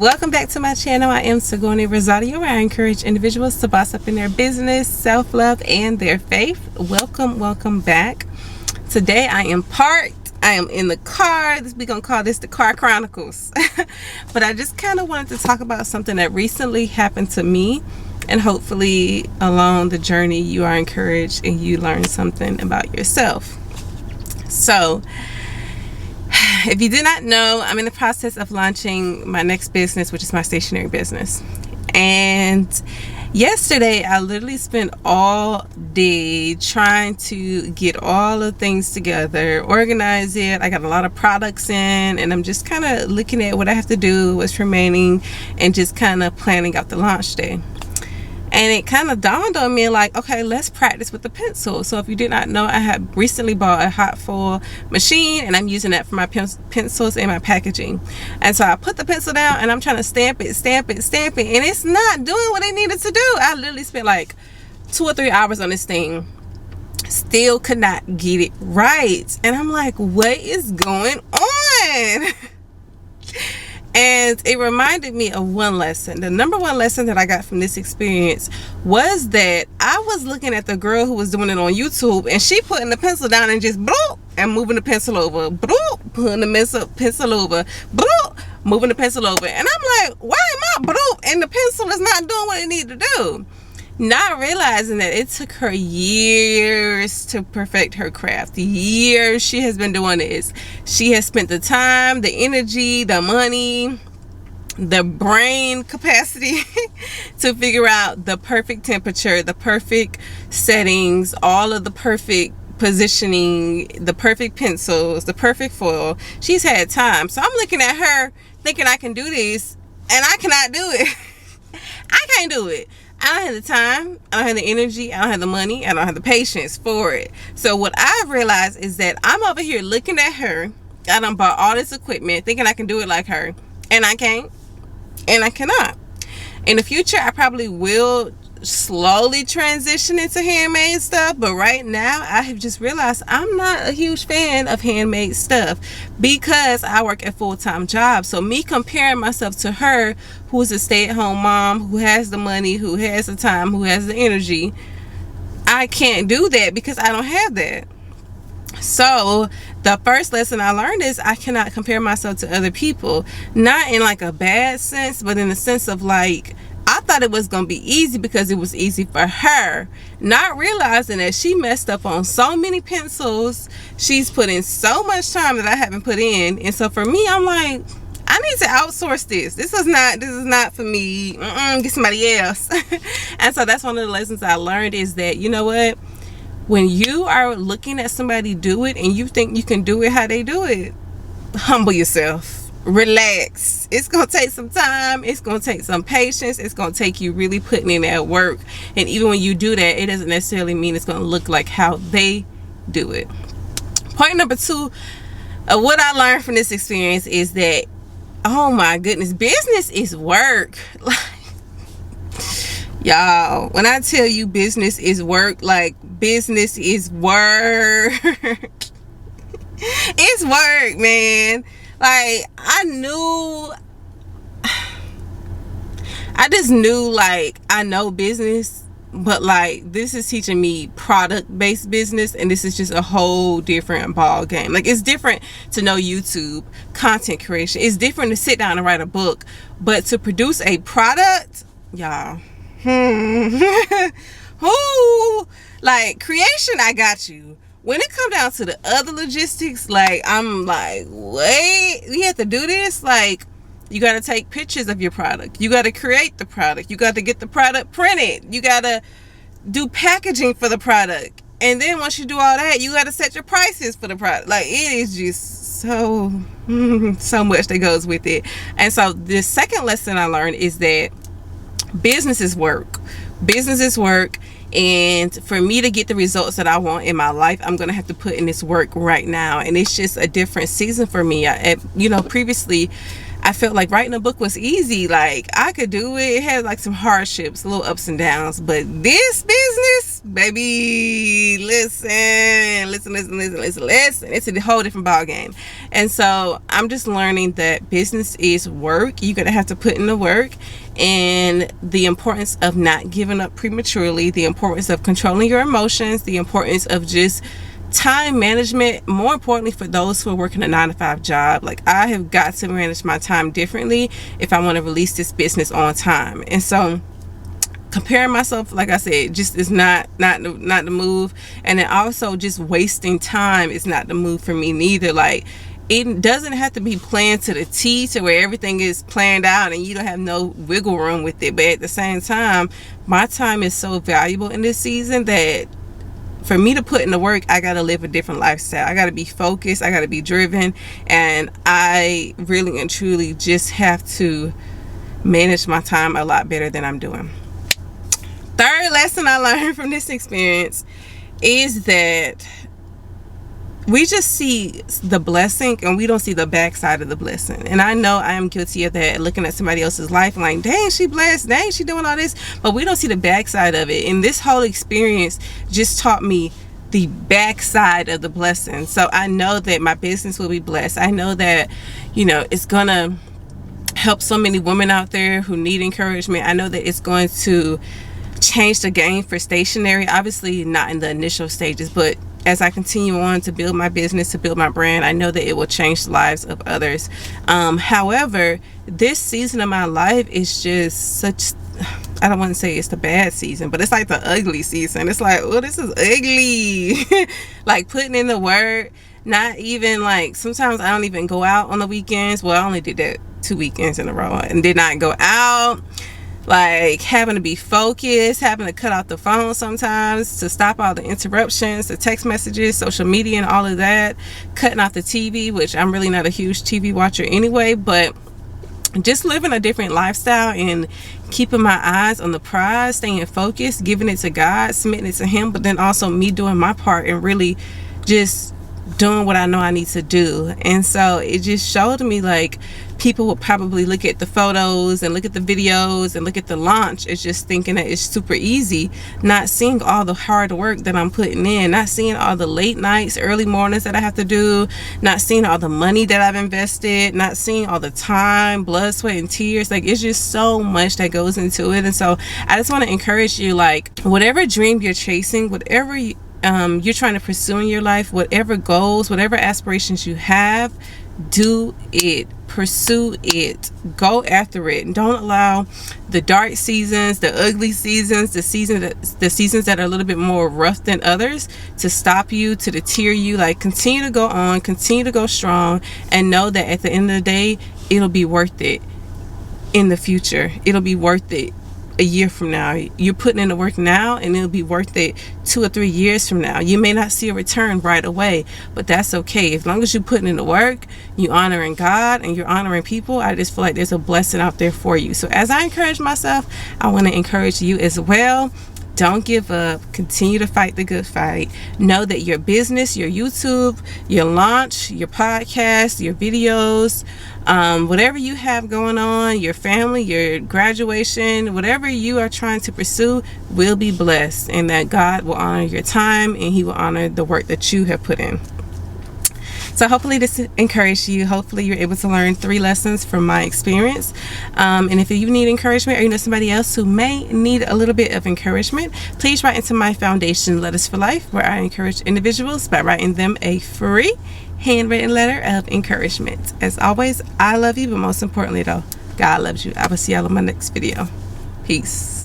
Welcome back to my channel. I am Sigourney Rosario, where I encourage individuals to boss up in their business, self-love, and their faith. Welcome back. Today I am parked. I am in the car. We're going to call this the Car Chronicles. But I just kind of wanted to talk about something that recently happened to me. And hopefully along the journey you are encouraged and you learn something about yourself. So, if you did not know, I'm in the process of launching my next business, which is my stationery business. And yesterday, I literally spent all day trying to get all the things together, organize it. I got a lot of products in, and I'm just kind of looking at what I have to do, what's remaining, and just kind of planning out the launch day. And it kind of dawned on me like, okay, let's practice with the pencil. So if you did not know, I have recently bought a hot foil machine, and I'm using that for my pencils and my packaging. And so I put the pencil down and I'm trying to stamp it, and it's not doing what it needed to do. I literally spent like 2 or 3 hours on this thing. Still could not get it right. And I'm like, what is going on? And it reminded me of one lesson. The number one lesson that I got from this experience was that I was looking at the girl who was doing it on YouTube, and she putting the pencil down and just bloop and moving the pencil over, bloop, putting the pencil over, bloop, moving the pencil over. And I'm like, why am I bloop and the pencil is not doing what it needs to do? Not realizing that it took her years to perfect her craft. Years she has been doing this. She has spent the time, the energy, the money, the brain capacity to figure out the perfect temperature, the perfect settings, all of the perfect positioning, the perfect pencils, the perfect foil. She's had time. So I'm looking at her thinking I can do this, and I cannot do it. I can't do it. I don't have the time, I don't have the energy, I don't have the money, I don't have the patience for it. So what I've realized is that I'm over here looking at her. I done bought all this equipment thinking I can do it like her, and I can't, and I cannot. In the future, I probably will slowly transition into handmade stuff, but right now I have just realized I'm not a huge fan of handmade stuff because I work a full-time job. So me comparing myself to her, who's a stay-at-home mom, who has the money, who has the time, who has the energy, I can't do that because I don't have that. So the first lesson I learned is I cannot compare myself to other people, not in like a bad sense, but in the sense of like, I thought it was going to be easy because it was easy for her, not realizing that she messed up on so many pencils. She's put in so much time that I haven't put in. And so for me, I'm like, I need to outsource this. This is not for me. Get somebody else. And so that's one of the lessons I learned is that, you know what? When you are looking at somebody do it and you think you can do it how they do it, humble yourself. Relax. It's gonna take some time, it's gonna take some patience, it's gonna take you really putting in that work. And even when you do that, it doesn't necessarily mean it's gonna look like how they do it. Point number 2 of what I learned from this experience is that, oh my goodness, business is work. Y'all, when I tell you business is work, like business is work. It's work, man. Like, I just knew, like, I know business, but like, this is teaching me product-based business, and this is just a whole different ball game. Like, it's different to know YouTube, content creation. It's different to sit down and write a book, but to produce a product, y'all, like, creation, I got you. When it comes down to the other logistics, like, I'm like, wait, we have to do this? Like, you got to take pictures of your product. You got to create the product. You got to get the product printed. You got to do packaging for the product. And then once you do all that, you got to set your prices for the product. Like, it is just so much that goes with it. And so the second lesson I learned is that business is work. Business is work. And for me to get the results that I want in my life, I'm going to have to put in this work right now. And it's just a different season for me. Previously, I felt like writing a book was easy. Like, I could do it. It had like some hardships, little ups and downs. But this business, baby, listen. It's a whole different ball game. And so I'm just learning that business is work. You're going to have to put in the work, and the importance of not giving up prematurely, the importance of controlling your emotions, the importance of just time management. More importantly, for those who are working a 9-to-5 job, like, I have got to manage my time differently if I want to release this business on time. And so comparing myself, like I said, just is not the move. And then also just wasting time is not the move for me neither. Like, it doesn't have to be planned to the T, to where everything is planned out and you don't have no wiggle room with it. But at the same time, my time is so valuable in this season that for me to put in the work, I got to live a different lifestyle. I got to be focused. I got to be driven. And I really and truly just have to manage my time a lot better than I'm doing. Third lesson I learned from this experience is that we just see the blessing and we don't see the backside of the blessing. And I know I am guilty of that, looking at somebody else's life and like, dang, she blessed, dang, she doing all this, but we don't see the backside of it. And this whole experience just taught me the backside of the blessing. So I know that my business will be blessed. I know that, you know, it's gonna help so many women out there who need encouragement. I know that it's going to change the game for stationery. Obviously not in the initial stages, but as I continue on to build my business, to build my brand, I know that it will change the lives of others. However, this season of my life is just such, I don't want to say it's the bad season, but it's like the ugly season. It's like, oh, this is ugly. Like, putting in the work, not even like, sometimes I don't even go out on the weekends. Well, I only did that 2 weekends in a row and did not go out. Like, having to be focused, having to cut out the phone sometimes to stop all the interruptions, the text messages, social media and all of that, cutting off the TV, which I'm really not a huge TV watcher anyway, but just living a different lifestyle and keeping my eyes on the prize, staying focused, giving it to God, submitting it to Him, but then also me doing my part and really just doing what I know I need to do. And so it just showed me, like, people will probably look at the photos and look at the videos and look at the launch as just thinking that it's super easy, not seeing all the hard work that I'm putting in, not seeing all the late nights, early mornings that I have to do, not seeing all the money that I've invested, not seeing all the time, blood, sweat, and tears. Like, it's just so much that goes into it. And so I just want to encourage you, like, whatever dream you're chasing, whatever you're trying to pursue in your life, whatever goals, whatever aspirations you have, do it, pursue it, go after it. Don't allow the dark seasons, the ugly seasons, the seasons that are a little bit more rough than others to stop you, to deter you. Like, continue to go on, continue to go strong, and know that at the end of the day, it'll be worth it in the future. It'll be worth it a year from now. You're putting in the work now, and it'll be worth it 2 or 3 years from now. You may not see a return right away, but that's okay. As long as you're putting in the work, you're honoring God and you're honoring people, I just feel like there's a blessing out there for you. So as I encourage myself, I want to encourage you as well. Don't give up. Continue to fight the good fight. Know that your business, your YouTube, your launch, your podcast, your videos, whatever you have going on, your family, your graduation, whatever you are trying to pursue will be blessed, and that God will honor your time and He will honor the work that you have put in. So hopefully this encouraged you. Hopefully you're able to learn 3 lessons from my experience. And if you need encouragement, or you know somebody else who may need a little bit of encouragement, please write into my foundation, Letters for Life, where I encourage individuals by writing them a free handwritten letter of encouragement. As always, I love you, but most importantly though, God loves you. I will see y'all in my next video. Peace.